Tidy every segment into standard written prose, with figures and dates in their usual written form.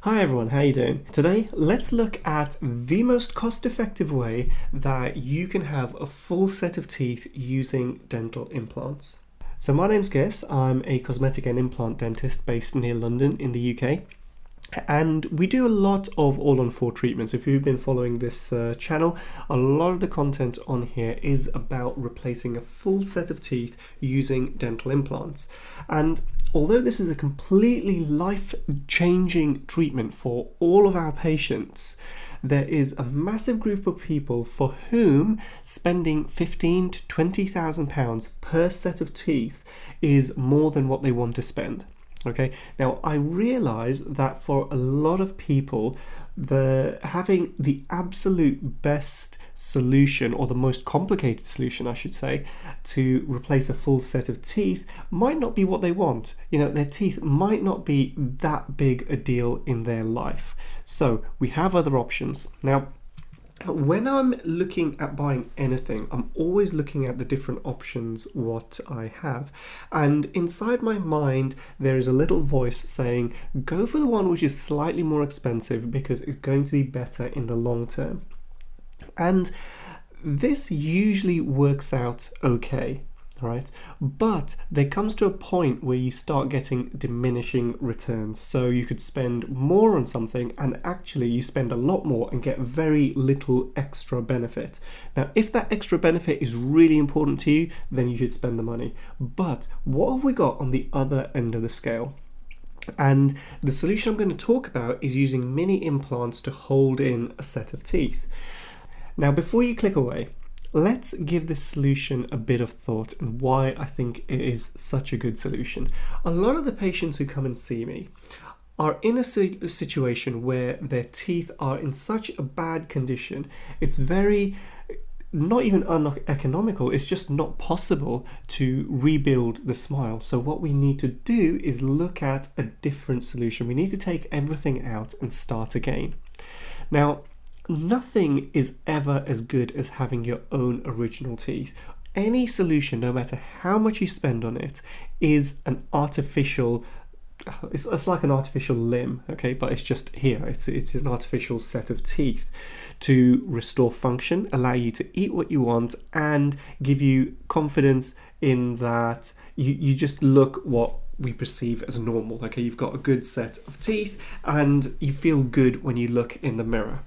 Hi everyone, how you doing? Today, let's look at the most cost-effective way that you can have a full set of teeth using dental implants. So my name's Gus, I'm a cosmetic and implant dentist based near London in the UK. And we do a lot of all-on-4 treatments. If you've been following this channel, a lot of the content on here is about replacing a full set of teeth using dental implants. And although this is a completely life-changing treatment for all of our patients, there is a massive group of people for whom spending £15,000 to £20,000 per set of teeth is more than what they want to spend. Okay, now I realize that for a lot of people, having the absolute best solution, or the most complicated solution I should say, to replace a full set of teeth might not be what they want. You know, their teeth might not be that big a deal in their life. So we have other options. Now, when I'm looking at buying anything, I'm always looking at the different options what I have, and inside my mind there is a little voice saying go for the one which is slightly more expensive because it's going to be better in the long term. And this usually works out okay, right? But there comes to a point where you start getting diminishing returns. So you could spend more on something and actually you spend a lot more and get very little extra benefit. Now, if that extra benefit is really important to you, then you should spend the money. But what have we got on the other end of the scale? And the solution I'm going to talk about is using mini implants to hold in a set of teeth. Now, before you click away, let's give this solution a bit of thought and why I think it is such a good solution. A lot of the patients who come and see me are in a situation where their teeth are in such a bad condition, it's very, not even uneconomical, it's just not possible to rebuild the smile. So what we need to do is look at a different solution. We need to take everything out and start again. Now, nothing is ever as good as having your own original teeth. Any solution, no matter how much you spend on it, is an artificial, it's like an artificial limb, okay, but it's just here. It's an artificial set of teeth to restore function, allow you to eat what you want, and give you confidence in that you just look what we perceive as normal. Okay, you've got a good set of teeth and you feel good when you look in the mirror.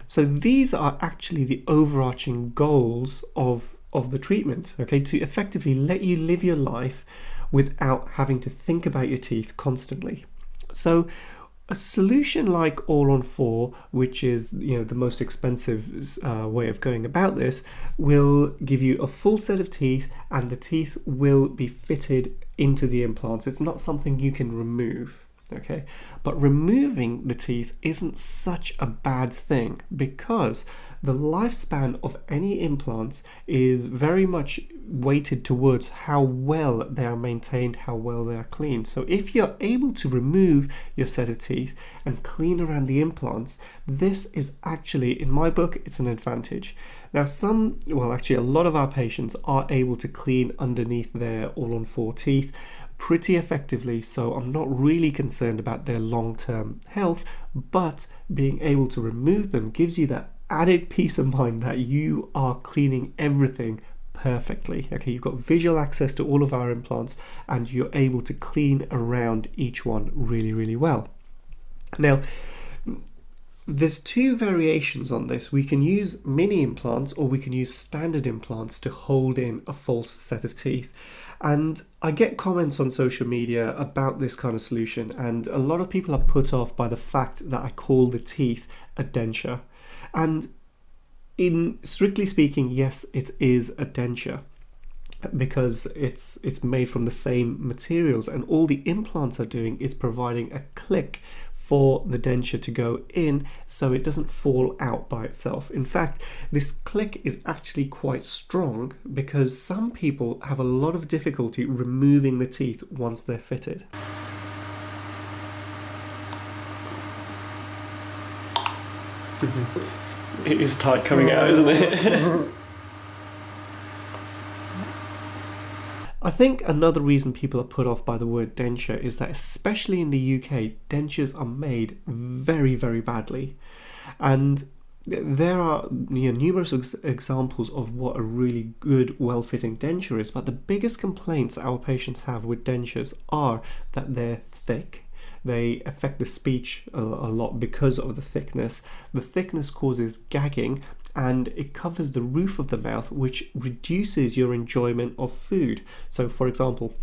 So these are actually the overarching goals of the treatment, okay, to effectively let you live your life without having to think about your teeth constantly. So a solution like all-on-4, which is, you know, the most expensive way of going about this, will give you a full set of teeth and the teeth will be fitted into the implants. It's not something you can remove. Okay, but removing the teeth isn't such a bad thing because the lifespan of any implants is very much weighted towards how well they are maintained, how well they are cleaned. So if you're able to remove your set of teeth and clean around the implants, this is actually, in my book, it's an advantage. Now actually a lot of our patients are able to clean underneath their all-on-4 teeth pretty effectively, so I'm not really concerned about their long-term health, but being able to remove them gives you that added peace of mind that you are cleaning everything perfectly. Okay, you've got visual access to all of our implants and you're able to clean around each one really, really well. Now, there's two variations on this. We can use mini implants or we can use standard implants to hold in a false set of teeth. And I get comments on social media about this kind of solution, and a lot of people are put off by the fact that I call the teeth a denture. And in strictly speaking, yes, it is a denture because it's made from the same materials, and all the implants are doing is providing a click for the denture to go in so it doesn't fall out by itself. In fact, this click is actually quite strong because some people have a lot of difficulty removing the teeth once they're fitted. It is tight coming out, isn't it? I think another reason people are put off by the word denture is that, especially in the UK, dentures are made very, very badly. And there are numerous examples of what a really good, well-fitting denture is, but the biggest complaints our patients have with dentures are that they're thick. They affect the speech a lot because of the thickness. The thickness causes gagging, and it covers the roof of the mouth, which reduces your enjoyment of food. So, for example,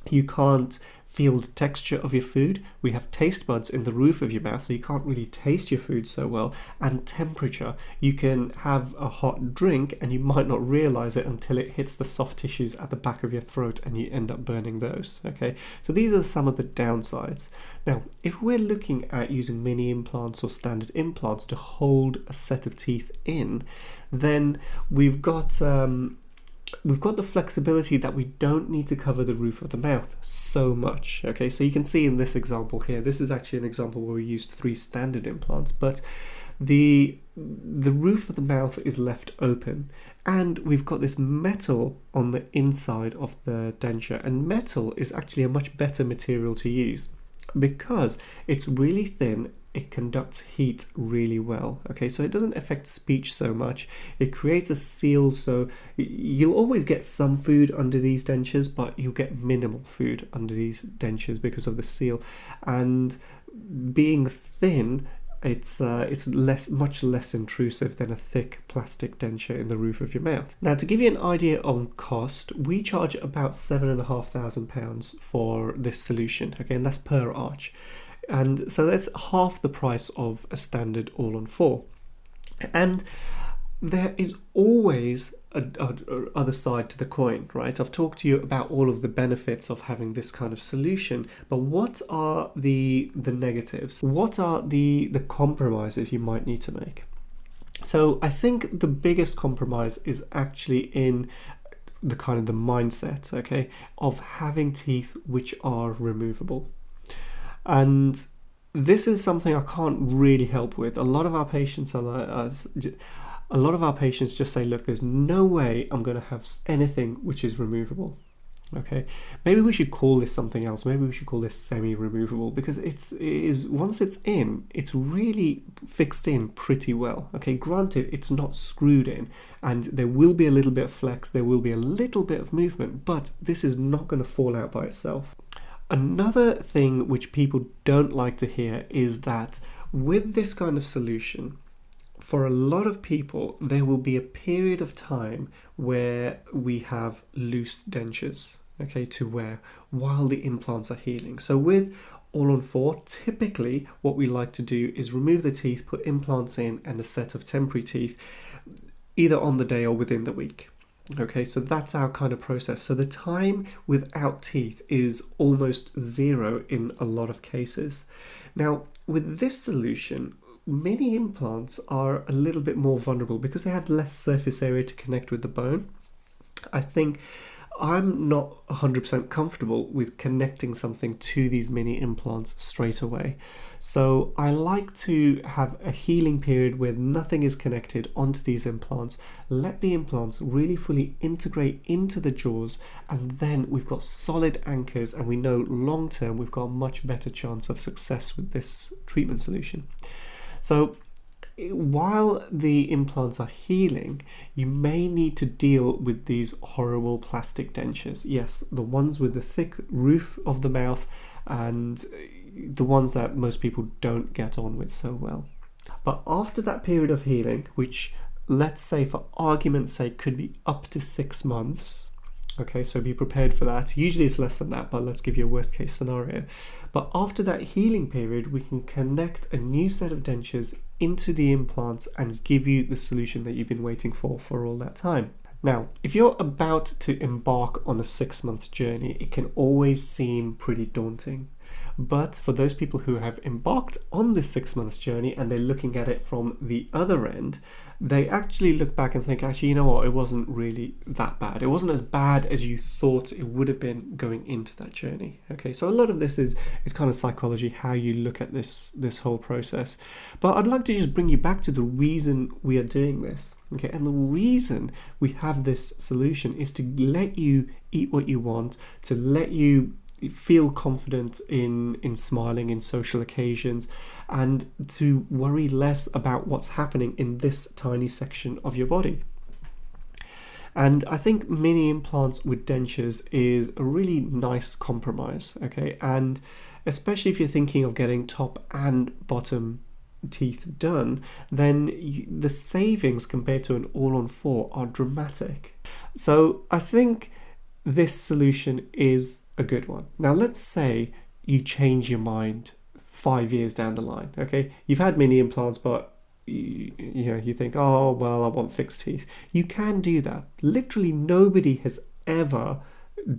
you can't feel the texture of your food. We have taste buds in the roof of your mouth, so you can't really taste your food so well. And temperature, you can have a hot drink and you might not realize it until it hits the soft tissues at the back of your throat and you end up burning those. Okay, so these are some of the downsides. Now, if we're looking at using mini implants or standard implants to hold a set of teeth in, then we've got the flexibility that we don't need to cover the roof of the mouth so much. Okay, so you can see in this example here, this is actually an example where we used 3 standard implants, but the roof of the mouth is left open, and we've got this metal on the inside of the denture, and metal is actually a much better material to use because it's really thin. It conducts heat really well. Okay, so it doesn't affect speech so much. It creates a seal, so you'll always get some food under these dentures, but you'll get minimal food under these dentures because of the seal. And being thin, it's much less intrusive than a thick plastic denture in the roof of your mouth. Now, to give you an idea on cost, we charge about £7,500 for this solution. Okay, and that's per arch. And so that's half the price of a standard all-on-4. And there is always a other side to the coin, right? I've talked to you about all of the benefits of having this kind of solution, but what are the negatives? What are the compromises you might need to make? So I think the biggest compromise is actually in the kind of the mindset, okay, of having teeth which are removable. And this is something I can't really help with. A lot of our patients just say, look, there's no way I'm going to have anything which is removable. Okay, maybe we should call this something else. Maybe we should call this semi-removable, because it is once it's in, it's really fixed in pretty well. Okay, granted, it's not screwed in, and there will be a little bit of flex, there will be a little bit of movement, but this is not going to fall out by itself. Another thing which people don't like to hear is that with this kind of solution, for a lot of people, there will be a period of time where we have loose dentures, okay, to wear while the implants are healing. So with all-on-4, typically what we like to do is remove the teeth, put implants in, and a set of temporary teeth, either on the day or within the week. Okay, so that's our kind of process. So the time without teeth is almost zero in a lot of cases. Now, with this solution, many implants are a little bit more vulnerable because they have less surface area to connect with the bone. I think I'm not 100% comfortable with connecting something to these mini implants straight away. So I like to have a healing period where nothing is connected onto these implants, let the implants really fully integrate into the jaws, and then we've got solid anchors, and we know long term we've got a much better chance of success with this treatment solution. So while the implants are healing, you may need to deal with these horrible plastic dentures. Yes, the ones with the thick roof of the mouth and the ones that most people don't get on with so well. But after that period of healing, which let's say for argument's sake could be up to 6 months, okay, so be prepared for that. Usually it's less than that, but let's give you a worst case scenario. But after that healing period, we can connect a new set of dentures into the implants and give you the solution that you've been waiting for all that time. Now, if you're about to embark on a 6-month journey, it can always seem pretty daunting. But for those people who have embarked on this 6 months journey and they're looking at it from the other end, they actually look back and think, actually, you know what, it wasn't really that bad. It wasn't as bad as you thought it would have been going into that journey. Okay, so a lot of this is kind of psychology, how you look at this whole process. But I'd like to just bring you back to the reason we are doing this. Okay, and the reason we have this solution is to let you eat what you want, to let you feel confident in smiling in social occasions, and to worry less about what's happening in this tiny section of your body. And I think mini implants with dentures is a really nice compromise, okay? And especially if you're thinking of getting top and bottom teeth done, then the savings compared to an all-on-4 are dramatic. So I think this solution is a good one. Now let's say you change your mind 5 years down the line. Okay, you've had mini implants, but you think, oh well, I want fixed teeth. You can do that. Literally nobody has ever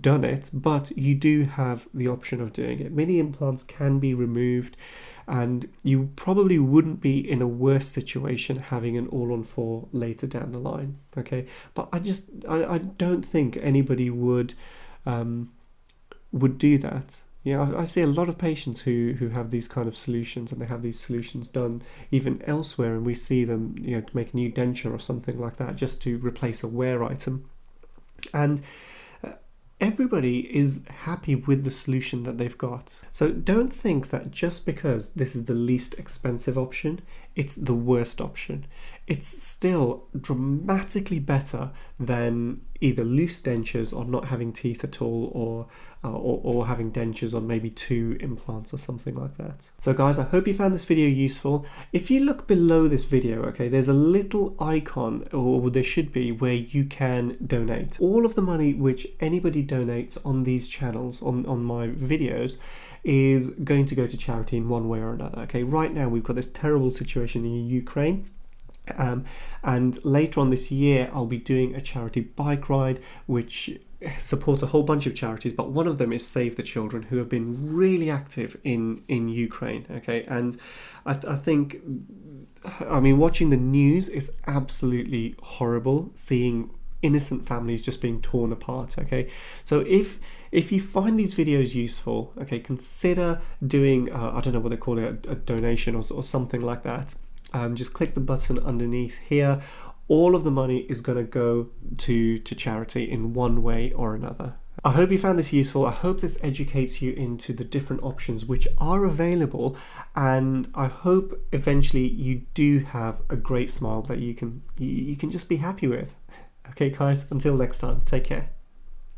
done it, but you do have the option of doing it. Mini implants can be removed, and you probably wouldn't be in a worse situation having an all-on-4 later down the line. Okay, but I don't think anybody would do that. I see a lot of patients who have these kind of solutions, and they have these solutions done even elsewhere, and we see them to make a new denture or something like that, just to replace a wear item. And everybody is happy with the solution that they've got. So don't think that just because this is the least expensive option, it's the worst option. It's still dramatically better than either loose dentures or not having teeth at all, or having dentures on maybe 2 implants or something like that. So guys, I hope you found this video useful. If you look below this video, okay, there's a little icon, or there should be, where you can donate. All of the money which anybody donates on these channels, on my videos, is going to go to charity in one way or another. Okay, right now we've got this terrible situation in Ukraine. And later on this year I'll be doing a charity bike ride which supports a whole bunch of charities, but one of them is Save the Children, who have been really active in Ukraine. Okay, and I think, I mean, watching the news is absolutely horrible, seeing innocent families just being torn apart. Okay, so if you find these videos useful, okay, consider doing I don't know what they call it, a donation or something like that. Just click the button underneath here. All of the money is going to go to charity in one way or another. I hope you found this useful. I hope this educates you into the different options which are available, and I hope eventually you do have a great smile that you can just be happy with. Okay guys, until next time, take care.